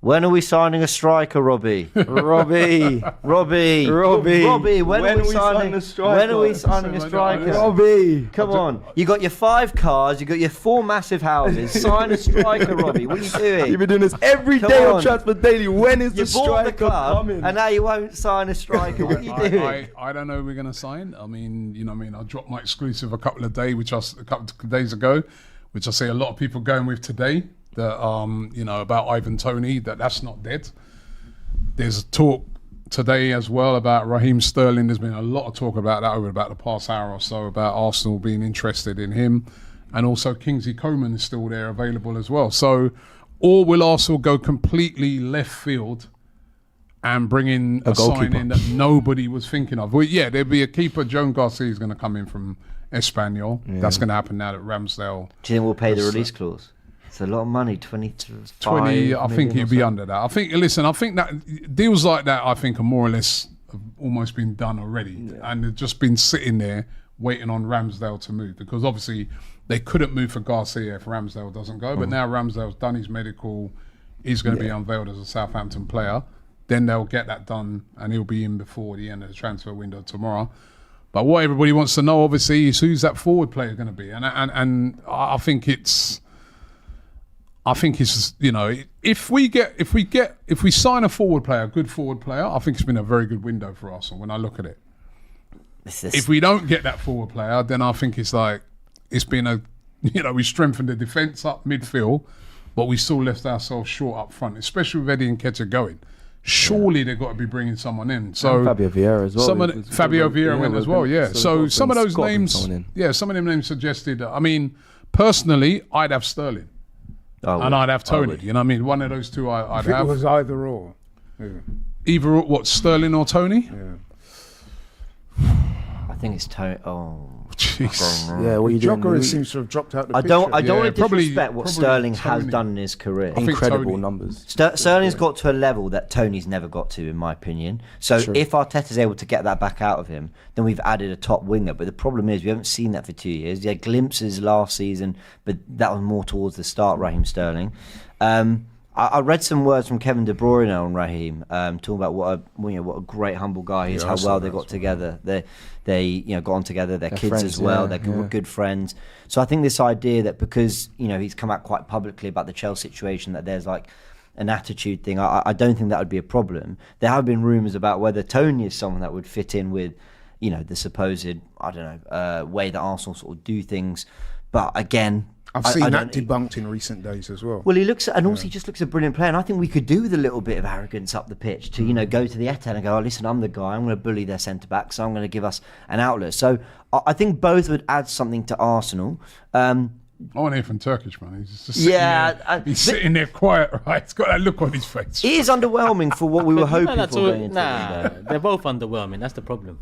When are we signing a striker, Robbie? Robbie, when are we signing a striker? When are we signing a striker? Robbie, come on. You got your 5 cars, you got your 4 massive houses. Sign a striker, Robbie. What are you doing? You've been doing this every day on Transfer Daily. When is the striker coming? And now you won't sign a striker. What are you doing? I don't know who we're going to sign. I mean, I dropped my exclusive a couple of days ago, which I see a lot of people going with today. That about Ivan Toney, that's not dead. There's talk today as well about Raheem Sterling. There's been a lot of talk about that over about the past hour or so about Arsenal being interested in him, and also Kingsley Coman is still there available as well. So, or will Arsenal go completely left field and bring in a signing that nobody was thinking of? Well, yeah, there'd be a keeper. Joan Garcia is going to come in from Espanyol. Yeah. That's going to happen now that Ramsdale. Do you think we'll pay the release clause? It's a lot of money, 20. I think he'd be under that. I think that deals like that, I think, are more or less have almost been done already. Yeah. And they've just been sitting there waiting on Ramsdale to move, because obviously they couldn't move for Garcia if Ramsdale doesn't go. But now Ramsdale's done his medical, he's going to be unveiled as a Southampton player. Then they'll get that done and he'll be in before the end of the transfer window tomorrow. But what everybody wants to know, obviously, is who's that forward player going to be. And I think it's, if we sign a forward player, a good forward player, I think it's been a very good window for Arsenal when I look at it. If we don't get that forward player, then I think it's been we strengthened the defence up midfield, but we still left ourselves short up front, especially with Eddie Nketiah going. Surely they've got to be bringing someone in. So and Fabio Vieira as well. Fabio Vieira went as well, yeah. So some of those names, some of them names suggested. I mean, personally, I'd have Sterling. And I'd have Toney. You know what I mean? One of those two I'd have. It was either or. Yeah. Either what, Sterling or Toney? Yeah. I think it's Toney. Oh. Jeez. Yeah, what you doing? Jogger seems to have dropped out the picture. I don't want to disrespect what Sterling has done in his career. Incredible numbers. Sterling's got to a level that Toney's never got to, in my opinion. So if Arteta's able to get that back out of him, then we've added a top winger. But the problem is we haven't seen that for 2 years. He had glimpses last season, but that was more towards the start, Raheem Sterling. I read some words from Kevin De Bruyne on Raheem, talking about what a great humble guy he is, how well they got together. They got on together, their kids friends, as well, they're good friends. So I think this idea that because he's come out quite publicly about the Chelsea situation, that there's like an attitude thing, I don't think that would be a problem. There have been rumours about whether Toney is someone that would fit in with the supposed way that Arsenal sort of do things, but again, I've seen that debunked in recent days as well. Well, he looks, and also he just looks a brilliant player. And I think we could do with a little bit of arrogance up the pitch to, go to the Etihad and go, oh, listen, I'm the guy. I'm going to bully their centre back, so I'm going to give us an outlet. So I think both would add something to Arsenal. I want to hear from Turkish, man. He's just sitting there. He's sitting there quiet, right? He's got that look on his face. It is underwhelming for what we were hoping for going into the window. They're both underwhelming. That's the problem.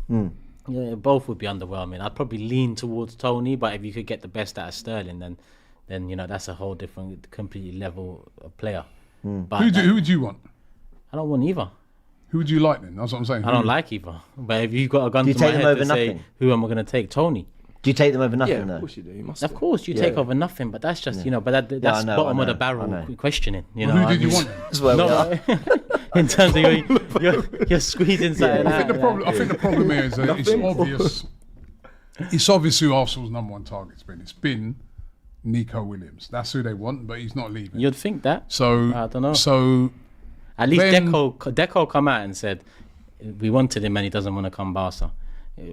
Yeah, both would be underwhelming. I'd probably lean towards Toney, but if you could get the best out of Sterling, then that's a whole different, completely level of player. But who would you want? I don't want either. Who would you like then? That's what I'm saying. I don't like either. But if you've got a gun to my head to say, who am I going to take? Toney. Do you take them over nothing? Yeah, of course you do. You must. Of course you take over nothing, but that's just but that's bottom of the barrel questioning. Who did you want? In terms of you're squeezing something out. I think the problem here is that it's obvious. It's obvious who Arsenal's number one target's been. It's been Nico Williams. That's who they want, but he's not leaving. You'd think that. So I don't know. So at least Deco come out and said we wanted him and he doesn't want to come Barca.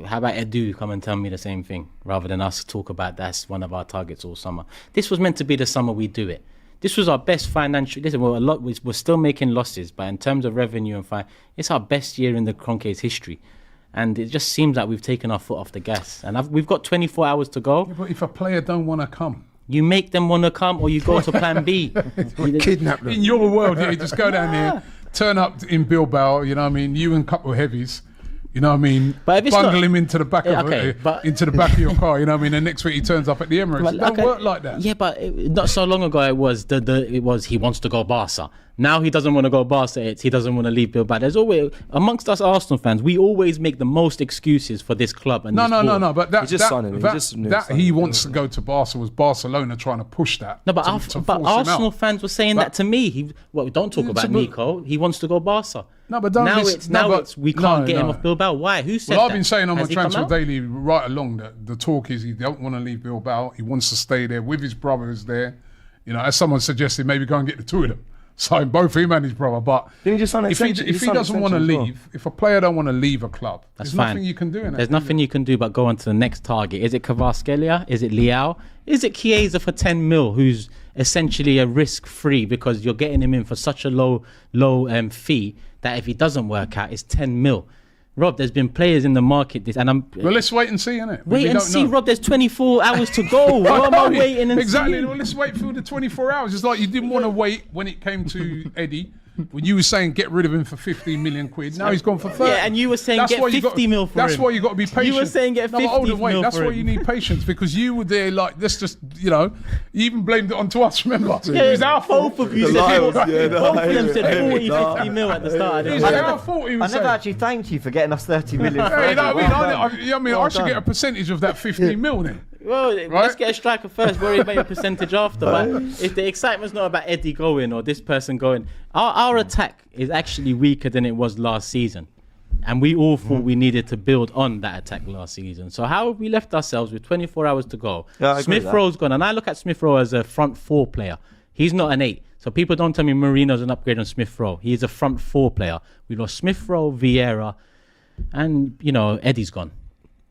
How about Edu come and tell me the same thing rather than us talk about that's one of our targets all summer. This was meant to be the summer we do it. This was our best financial. Listen, we're still making losses, but in terms of revenue and it's our best year in the Kroenke's history. And it just seems like we've taken our foot off the gas. And we've got 24 hours to go. Yeah, but if a player don't want to come, you make them want to come, or you go to Plan B. Kidnap them. In your world, you just go down there, turn up in Bilbao. You know what I mean? You and a couple of heavies. You know what I mean? But bundle him into the back of your car. You know what I mean? And next week he turns up at the Emirates. It don't work like that. Yeah, but not so long ago it was he wants to go Barca. Now he doesn't want to go Barca. He doesn't want to leave Bilbao. There's always, amongst us Arsenal fans, we always make the most excuses for this club. And no. But he wants to go to Barca. Was Barcelona trying to push that? No, but Arsenal fans were saying that to me. Don't talk about Nico. He wants to go Barca. No, but we can't get him off Bilbao. Why? Who said that? Well, I've been saying on my Transfer Daily right along that the talk is he don't want to leave Bilbao. He wants to stay there with his brothers there. As someone suggested, maybe go and get the two of them. Sign both him and his brother. But if he doesn't want to leave, if a player don't want to leave a club, there's nothing you can do in it. There's nothing you can do but go on to the next target. Is it Kvaratskhelia? Is it Leao? Is it Chiesa for 10 mil, who's essentially a risk-free because you're getting him in for such a low fee that if he doesn't work out, it's 10 mil. Rob, there's been players in the market, well, let's wait and see, innit? Wait and see, Rob. There's 24 hours to go. What am I waiting and exactly. seeing? Well, let's wait for the 24 hours. It's like you didn't want to wait when it came to Eddie. When you were saying get rid of him for 15 million quid, now he's gone for 30. Yeah, and you were saying get 50 mil for him. That's why you got to be patient. You were saying get 50 mil for him. That's why you need patience, because you were there like, let's just, you even blamed it onto us, remember? Yeah, it was our fault. Both of you said 40, 50 mil at the start. It was our fault. I never actually thanked you for getting us 30 million. I should get a percentage of that 15 mil then. Well, let's get a striker first, worry about your percentage after. But if the excitement's not about Eddie going or this person going, our attack is actually weaker than it was last season. And we all thought we needed to build on that attack last season. So how have we left ourselves with 24 hours to go? Smith Rowe's gone. And I look at Smith Rowe as a front four player. He's not an 8. So people don't tell me Marino's an upgrade on Smith Rowe. He's a front four player. We lost Smith Rowe, Vieira, and, Eddie's gone.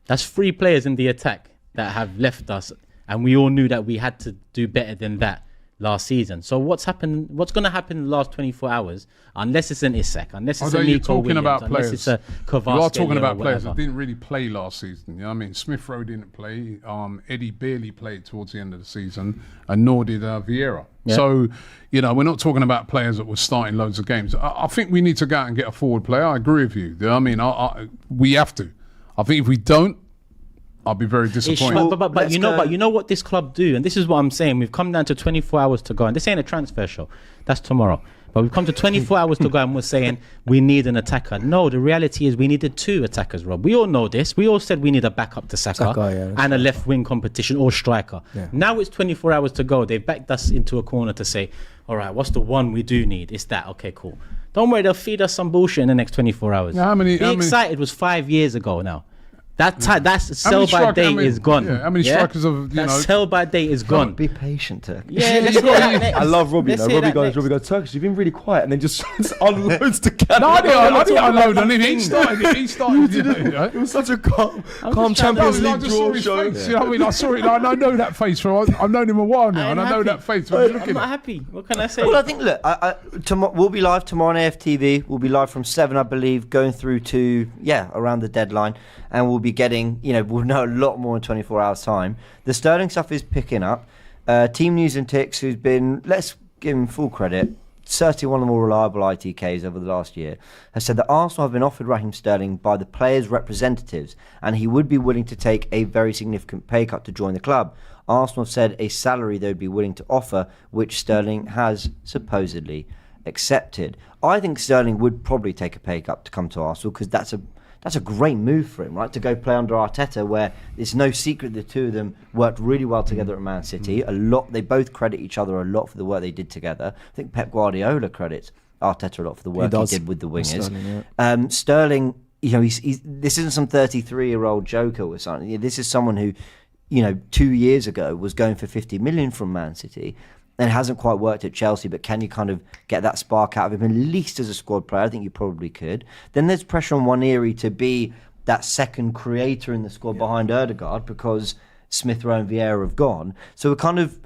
That's 3 players in the attack that have left us, and we all knew that we had to do better than that last season. So what's going to happen in the last 24 hours, unless it's an Isak, unless it's a Nico Williams, unless it's a Kvaratskhelia? You are talking about players that didn't really play last season. You know what I mean? Smith Rowe didn't play. Eddie barely played towards the end of the season, and nor did Vieira. Yeah. So, we're not talking about players that were starting loads of games. I think we need to go out and get a forward player. I agree with you. You know what I mean? We have to. I think if we don't, I'll be very disappointed. But you know what this club do, and this is what I'm saying. We've come down to 24 hours to go, and this ain't a transfer show. That's tomorrow. But we've come to 24 hours to go, and we're saying we need an attacker. No, the reality is we needed 2 attackers, Rob. We all know this. We all said we need a backup to Saka and a left wing competition or striker. Yeah. Now it's 24 hours to go. They've backed us into a corner to say, all right, what's the one we do need? It's that. Okay, cool. Don't worry, they'll feed us some bullshit in the next 24 hours. Now, Be excited was 5 years ago now. That's sell by date is gone. How many strikers have sell by date is gone. Be patient, Turk. Yeah, I love Robbie. Robbie goes, Turkish, you've been really quiet, and then just unloads the camera. No, I didn't unload on him. He started. It was such a calm Champions League draw show. Face, you know what I mean? I saw it. I know that face. I've known him a while now, and I know that face. I'm not happy. What can I say? Well, I think we'll be live tomorrow on AFTV. We'll be live from 7, I believe, going through to around the deadline. And we'll be getting, we'll know a lot more in 24 hours' time. The Sterling stuff is picking up. Team News and Ticks, who's been, let's give him full credit, certainly one of the more reliable ITKs over the last year, has said that Arsenal have been offered Raheem Sterling by the players' representatives, and he would be willing to take a very significant pay cut to join the club. Arsenal have said a salary they would be willing to offer, which Sterling has supposedly accepted. I think Sterling would probably take a pay cut to come to Arsenal, because that's a great move for him, right? To go play under Arteta, where it's no secret the two of them worked really well together at Man City. They both credit each other a lot for the work they did together. I think Pep Guardiola credits Arteta a lot for the work he did with the wingers. Sterling, this isn't some 33-year-old joker or something. This is someone who, 2 years ago was going for 50 million from Man City. And hasn't quite worked at Chelsea, but can you kind of get that spark out of him, at least as a squad player? I think you probably could. Then there's pressure on Nwaneri to be that second creator in the squad behind Ødegaard, because Smith Rowe and Vieira have gone. So we're kind of...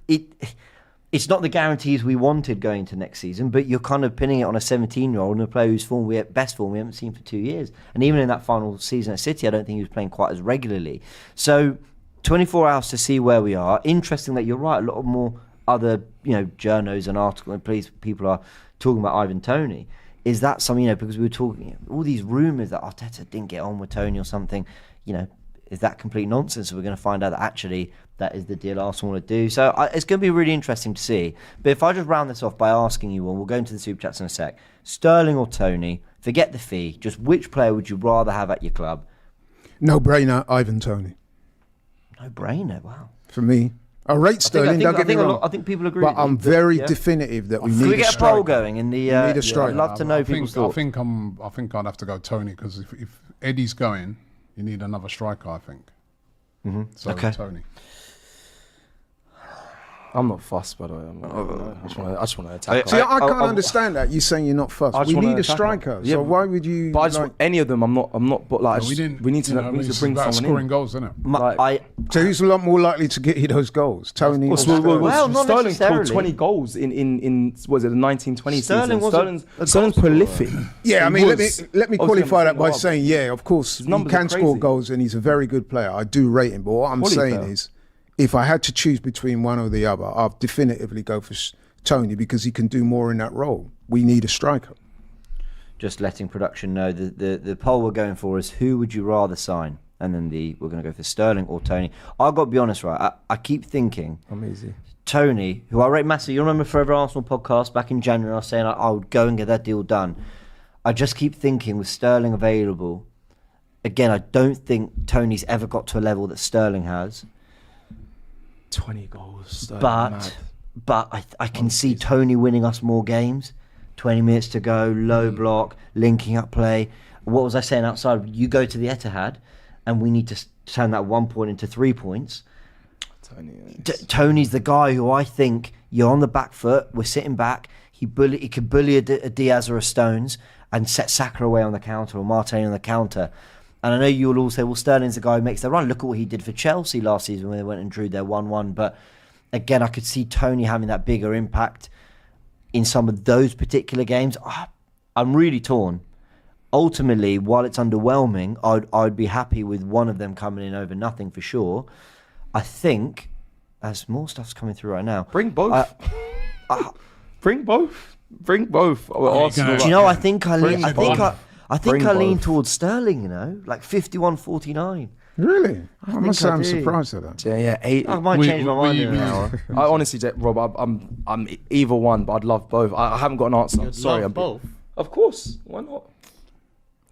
It's not the guarantees we wanted going into next season, but you're kind of pinning it on a 17-year-old and a player whose best form we haven't seen for 2 years. And even in that final season at City, I don't think he was playing quite as regularly. So 24 hours to see where we are. Interesting that you're right, a lot more... other, journos and articles and people are talking about Ivan Toney. Is that something, because we were talking, all these rumours that Arteta didn't get on with Toney or something, is that complete nonsense? We're going to find out that actually that is the deal Arsenal want to do. So it's going to be really interesting to see. But if I just round this off by asking you, we'll go into the Super Chats in a sec. Sterling or Toney, forget the fee, just which player would you rather have at your club? No brainer, Ivan Toney. No brainer, wow. For me. I rate Sterling, don't get me wrong. I think people agree but with you. I'm very definitive that we need a striker. Can we get a poll going in the... we need a striker. I'd love to know people's thoughts. I think I'd have to go Toney, because if Eddie's going, you need another striker, I think. Mm-hmm. So okay. Toney. I'm not fussed, by the way. I just want to attack. See, I can't understand that. You saying you're not fussed. We need a striker. Yeah, so why would you? But I just, any of them, I'm not. But like, we need to bring someone scoring in. goals, isn't it? So who's a lot more likely to get you those goals? Toney. Well, not Sterling necessarily. scored 20 goals in was it the 1920 Sterling season? Sterling's prolific. Yeah, I mean, let me qualify that by saying, yeah, of course, he numbers can are score crazy. goals and he's a very good player. I do rate him, but what I'm saying is, if I had to choose between one or the other, I'll definitively go for Toney because he can do more in that role. We need a striker. Just letting production know, the poll we're going for is who would you rather sign? And then we're going to go for Sterling or Toney. I've got to be honest, right? I keep thinking... I'm easy. Toney, who I rate massively. You remember Forever Arsenal podcast back in January, I was saying I would go and get that deal done. I just keep thinking with Sterling available, again, I don't think Toney's ever got to a level that Sterling has. 20 goals. But I can see Toney winning us more games. 20 minutes to go, low block, linking up play. What was I saying outside? You go to the Etihad and we need to turn that 1 point into 3 points. Toney's the guy who I think you're on the back foot, we're sitting back, he could bully a Diaz or a Stones and set Saka away on the counter or Martinelli on the counter. And I know you'll all say, well, Sterling's the guy who makes the run. Look at what he did for Chelsea last season when they went and drew their 1-1. But again, I could see Toney having that bigger impact in some of those particular games. I'm really torn. Ultimately, while it's underwhelming, I'd be happy with one of them coming in over nothing for sure. I think, as more stuff's coming through right now... Bring both. Bring both. Bring both. Do you know, I think I lean towards Sterling, you know, like 51-49. Really? I must say I'm surprised at that. Yeah. I might change my mind in an hour. I honestly, Rob, I'm either one, but I'd love both. I haven't got an answer. You'd Sorry, love both. Of course. Why not?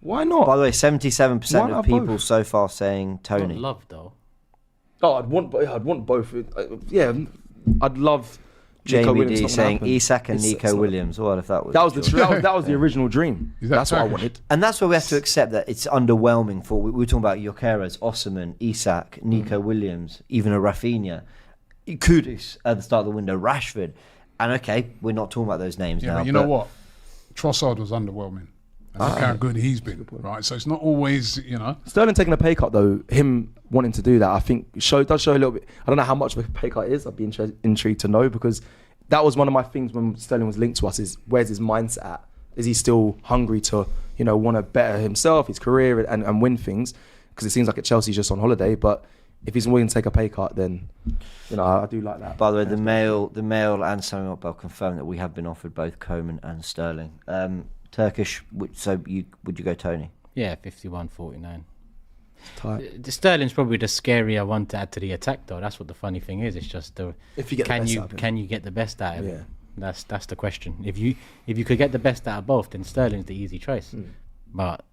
Why not? By the way, 77% of people so far saying Toney. Not love though. Oh, I'd want both. Yeah, I'd love. Jamie D saying Isak and Nico Williams. What if that was? That was the original dream. That's what I wanted. And that's where we have to accept that it's underwhelming. For we were talking about Gyökeres, Osimhen, Isak, Nico Williams, even a Rafinha, Kudus at the start of the window, Rashford, and okay, we're not talking about those names now. But you know what? Trossard was underwhelming. And look how good he's been, right? So it's not always, Sterling taking a pay cut, though, him wanting to do that, I think does show a little bit. I don't know how much of a pay cut it is. I'd be intrigued to know, because that was one of my things when Sterling was linked to us, is where's his mindset at? Is he still hungry to, want to better himself, his career, and win things? Because it seems like at Chelsea he's just on holiday, but if he's willing to take a pay cut, then, I do like that. By the way, the Mail and Samuel Bell confirmed that we have been offered both Koeman and Sterling. Turkish, so would you go Toney? Yeah, 51-49. Sterling's probably the scarier one to add to the attack, though. That's what the funny thing is. It's just if you get can you get the best out of it? That's the question. If you could get the best out of both, then Sterling's the easy choice. But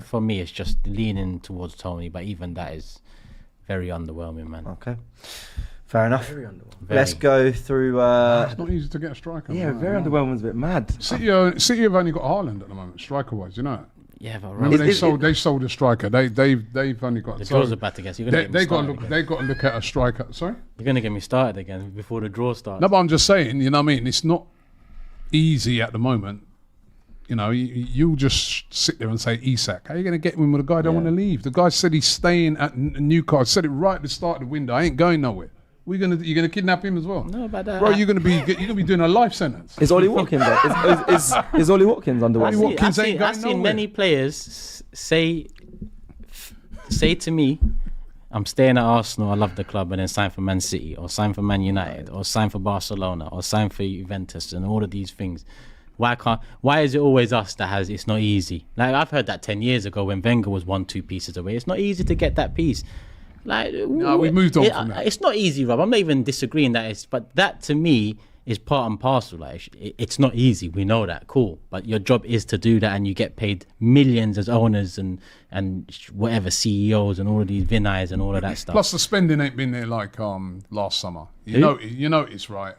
for me, it's just leaning towards Toney. But even that is very underwhelming, man. Okay. Fair enough. Let's go through... it's not easy to get a striker. Yeah, very underwhelming. Is a bit mad. City have only got Haaland at the moment, striker-wise, you know. Yeah, but they sold a striker. They've only got... The draw's about to get... They got to look at a striker. Sorry? You're going to get me started again before the draw starts. No, but I'm just saying, you know what I mean? It's not easy at the moment. You just sit there and say, Isak, how are you going to get him with a guy who don't want to leave? The guy said he's staying at Newcastle. I said it right at the start of the window. I ain't going nowhere. You're gonna kidnap him as well? No, about that. Bro, you're gonna be doing a life sentence. Is Ollie Watkins there? Is Ollie Watkins underway? I've seen many players say to me, I'm staying at Arsenal, I love the club, and then sign for Man City, or sign for Man United, or sign for Barcelona, or sign for Juventus, and all of these things. Why is it always us that has it's not easy? Like, I've heard that 10 years ago when Wenger was 1-2 pieces away. It's not easy to get that piece. Like, No, we moved on from that. It's not easy, Rob. I'm not even disagreeing but that to me is part and parcel. Like, it's not easy. We know that. Cool. But your job is to do that, and you get paid millions as owners and whatever CEOs and all of these Vinay's and all of that stuff. Plus the spending ain't been there like last summer. You notice, right?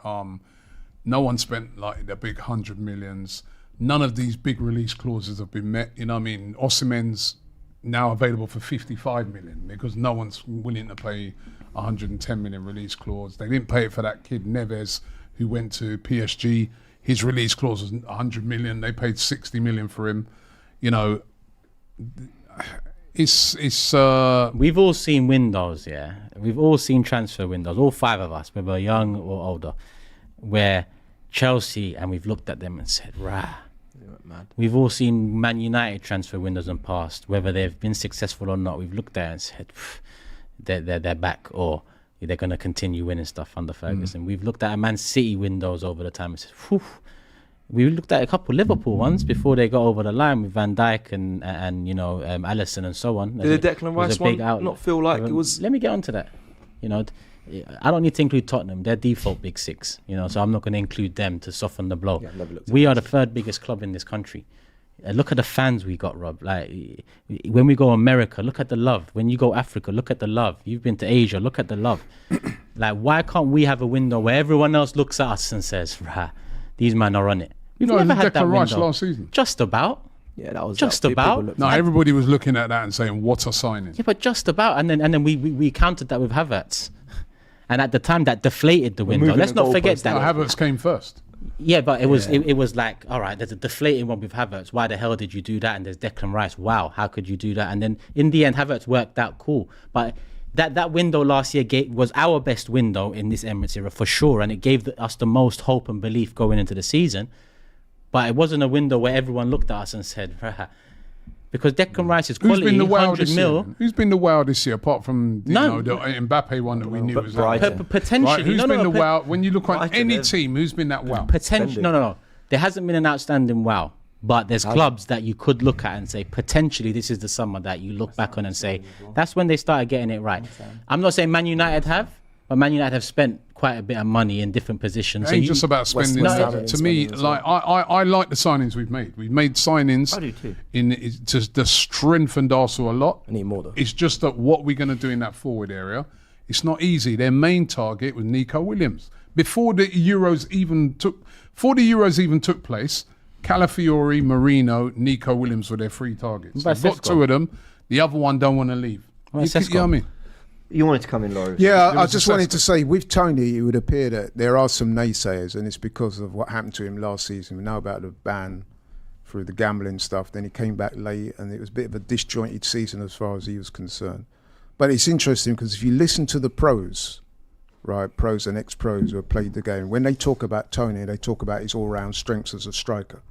No one spent like the big 100 millions. None of these big release clauses have been met. You know what I mean? Osimhen's now available for 55 million because no one's willing to pay 110 million release clause. They didn't pay it for that kid Neves who went to PSG. His release clause was 100 million. They paid 60 million for him. You know, it's we've all seen windows, yeah. We've all seen transfer windows, all five of us, whether young or older, where Chelsea, and we've looked at them and said, rah. We've all seen Man United transfer windows in the past, whether they've been successful or not. We've looked at it and said, they're back, or they're going to continue winning stuff under Ferguson. We've looked at Man City windows over the time and said, whew. We looked at a couple of Liverpool ones before they got over the line with Van Dijk and Alisson and so on. Did the Declan Rice one not feel like it was? Let me get onto that. You know, I don't need to include Tottenham. They're default big six. You know, so I'm not going to include them to soften the blow. We are the third biggest club in this country. Look at the fans we got, Rob. Like, when we go America, look at the love. When you go Africa, look at the love. You've been to Asia, look at the love. Like, why can't we have a window where everyone else looks at us and says, rah, these men are on it? We've never had that Rice window. Last season. Just about. Yeah, that was just about. No, everybody was looking at that and saying, "What a signing!" Yeah, but just about, and then we countered that with Havertz, and at the time that deflated the window. Let's not forget that. No, Havertz came first. Yeah, but it was like, all right, there's a deflating one with Havertz. Why the hell did you do that? And there's Declan Rice. Wow, how could you do that? And then in the end, Havertz worked out cool, but. That window last year was our best window in this Emirates era for sure, and it gave us the most hope and belief going into the season. But it wasn't a window where everyone looked at us and said, rah. Because Declan Rice's quality, 100 mil. Who's been the wow this year, apart from the Mbappe one that we knew was potentially? Right, who's been the wow? When you look on any team, who's been that wow? Potentially, no. There hasn't been an outstanding wow. But there's clubs that you could look at and say, potentially this is the summer that you look back on and say, that's when they started getting it right. I'm not saying Man United have, but Man United have spent quite a bit of money in different positions. It ain't just about spending. To me, like I like the signings we've made. We've made signings. I do too. To strengthened Arsenal a lot. I need more though. It's just that what we're going to do in that forward area, it's not easy. Their main target was Nico Williams. Before the Euros even took place, Calafiori, Marino, Nico Williams were their three targets. They've got two of them. The other one don't want to leave. You know what I mean? You wanted to come in, Laurie? Yeah, I just wanted to say, with Toney, it would appear that there are some naysayers, and it's because of what happened to him last season. We know about the ban through the gambling stuff. Then he came back late, and it was a bit of a disjointed season as far as he was concerned. But it's interesting because if you listen to the pros, right, pros and ex-pros who have played the game, when they talk about Toney, they talk about his all-round strengths as a striker.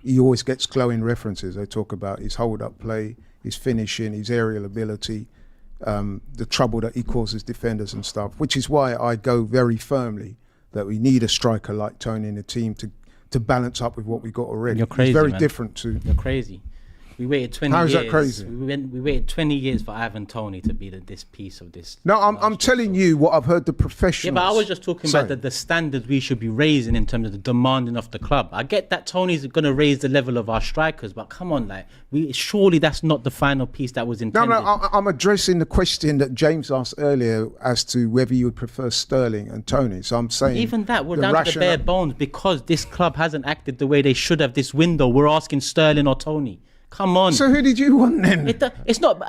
He always gets glowing references. They talk about his hold-up play, his finishing, his aerial ability, the trouble that he causes defenders and stuff, which is why I go very firmly that we need a striker like Toney in the team to balance up with what we got already. You're crazy, He's very man. different to... You're crazy. We waited 20 years. How is that crazy? We waited 20 years for Ivan Toney to be this piece of this. No, I'm telling you what I've heard the professionals. Yeah, but I was just talking about the standards we should be raising in terms of the demanding of the club. I get that Tony's going to raise the level of our strikers, but come on, like, surely that's not the final piece that was intended. No, I'm addressing the question that James asked earlier as to whether you would prefer Sterling and Toney. So I'm saying even that we're down to the bare bones because this club hasn't acted the way they should have this window. We're asking Sterling or Toney. Come on. So who did you want then? It's not...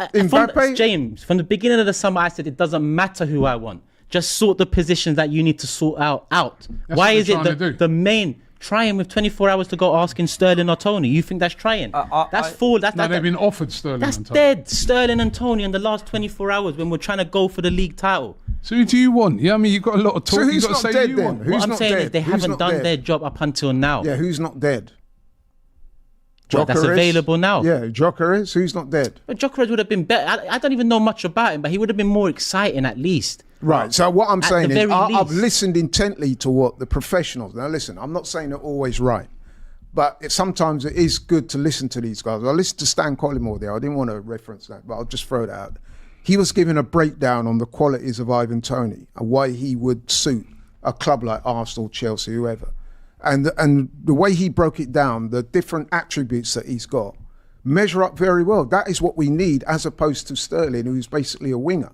James, from the beginning of the summer, I said it doesn't matter who I want. Just sort the positions that you need to sort out. That's Why is it the main... Trying with 24 hours to go asking Sterling or Toney? You think that's trying? They've been offered Sterling that's and Toney. Dead. Sterling and Toney in the last 24 hours when we're trying to go for the league title. So who do you want? Yeah, I mean, you've got a lot of talk. So who's you've got not to say dead who you then? want. Who's what I'm not saying dead? is they Who's haven't not done dead? their job up until now. Yeah, who's not dead? That's available now. Yeah, Gyökeres. Who's not dead? But Gyökeres would have been better. I don't even know much about him, but he would have been more exciting at least. Right. So what I'm saying is I've least. listened intently to what the professionals... Now listen, I'm not saying they're always right, but sometimes it is good to listen to these guys. I listened to Stan Collymore there. I didn't want to reference that, but I'll just throw that out. he was giving a breakdown on the qualities of Ivan Toney and why he would suit a club like Arsenal, Chelsea, whoever. And the way he broke it down, the different attributes that he's got, measure up very well. That is what we need, as opposed to Sterling, who's basically a winger.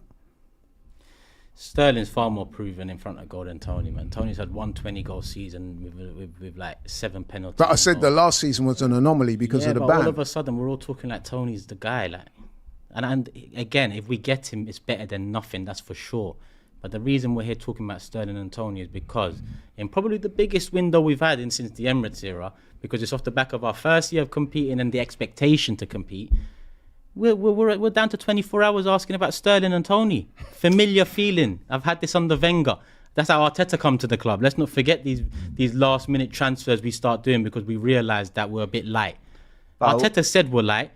Sterling's far more proven in front of goal than Toney, man. Toney's had 120-goal season with like 7 penalties. But I said the last season was an anomaly because of the ban. All of a sudden, we're all talking like Toney's the guy. Like, and again, if we get him, it's better than nothing, that's for sure. But the reason we're here talking about Sterling and Toney is because in probably the biggest window we've had since the Emirates era, because it's off the back of our first year of competing and the expectation to compete, we're down to 24 hours asking about Sterling and Toney. Familiar feeling. I've had this under Wenger. That's how Arteta come to the club. Let's not forget these last minute transfers we start doing because we realised that we're a bit light. Arteta said we're light,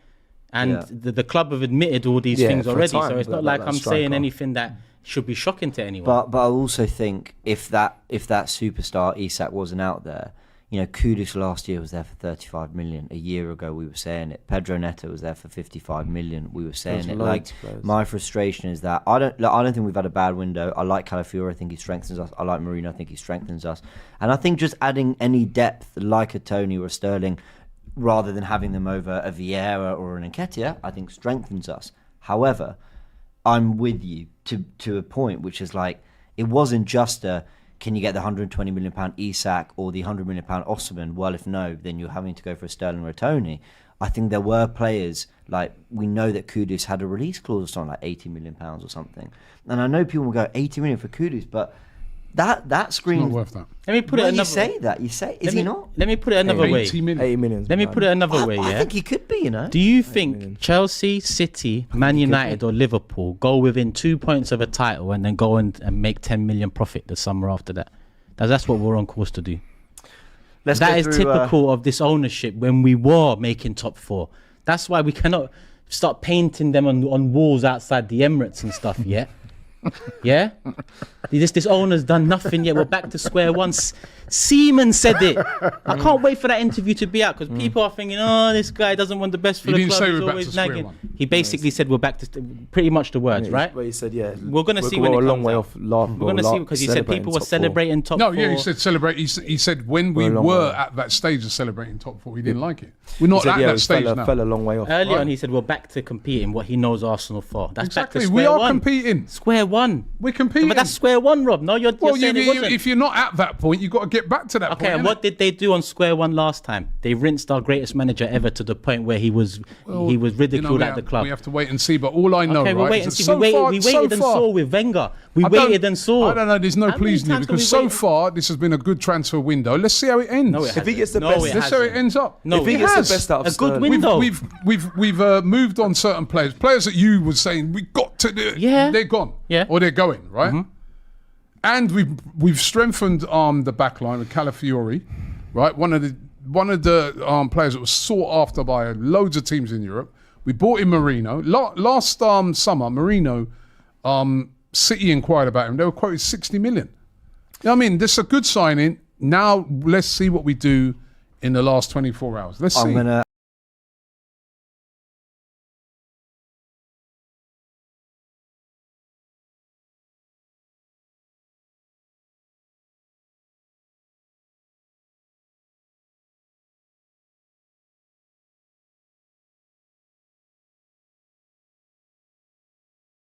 and the club have admitted all these things already. So it's not like I'm saying anything that should be shocking to anyone. But I also think if that superstar Isak wasn't out there, you know, Kudus last year was there for 35 million. A year ago, we were saying it. Pedro Neto was there for 55 million. We were saying it. Like, my frustration is that I don't think we've had a bad window. I like Calafiori. I think he strengthens us. I like Marino. I think he strengthens us. And I think just adding any depth like a Toney or a Sterling, rather than having them over a Vieira or an Nketiah, I think strengthens us. However, I'm with you to a point, which is like, it wasn't just can you get the £120 million Isak or the £100 million Osimhen? Well, if no, then you're having to go for a Sterling or a Toney. I think there were players, like, we know that Kudus had a release clause or something like £80 million or something. And I know people will go, 80 million for Kudus, but that screams... It's not worth that. Let me put it another. You say that. You say, is he not? Let me put it another way. 80 million. 80 million. Let me put it another way. I think he could be, you know. Do you think Chelsea, City, Man United, or Liverpool go within 2 points of a title and then go and make 10 million profit the summer after that? That's what we're on course to do. That is typical of this ownership when we were making top 4. That's why we cannot start painting them on walls outside the Emirates and stuff yet. Yeah? This owner's done nothing yet. We're back to square one. Seaman said it. I can't wait for that interview to be out because people are thinking, oh, this guy doesn't want the best for the club. He's always nagging. He basically said we're back to pretty much the words, right? But he said, we're going to see when it comes a long way out. off. We're going to see because he said people were celebrating top 4. No, yeah, he said celebrate. He said when we were at that stage of celebrating top 4, he didn't like it. We're not at that stage now. Fell a long way off. Earlier on, he said we're back to competing what he knows Arsenal for. That's Exactly. back to square one. We are competing. Square one. We're competing. But that's square one, Rob. No, you're saying it wasn't. If you're not at that point, you've got to get back to that point. Okay, and what did they do on square one last time? They rinsed our greatest manager ever to the point where he was ridiculed at the club. We have to wait and see. But all I know, okay, we'll wait and see. We waited and saw with Wenger. We waited and saw. I don't know. There's no pleasing you because so far this has been a good transfer window. Let's see how it ends. No, it if he gets the best, let's see how it ends up. No, if he gets the best out of a good window. We've moved on certain players that you were saying we got to do. Yeah, they're gone. Yeah, or they're going right. Mm-hmm. And we've strengthened the back line with Calafiori, right? One of the players that was sought after by loads of teams in Europe. We bought in Marino. Last summer, Marino, City inquired about him. They were quoted 60 million. You know what I mean? This is a good signing. Now let's see what we do in the last 24 hours. Let's see.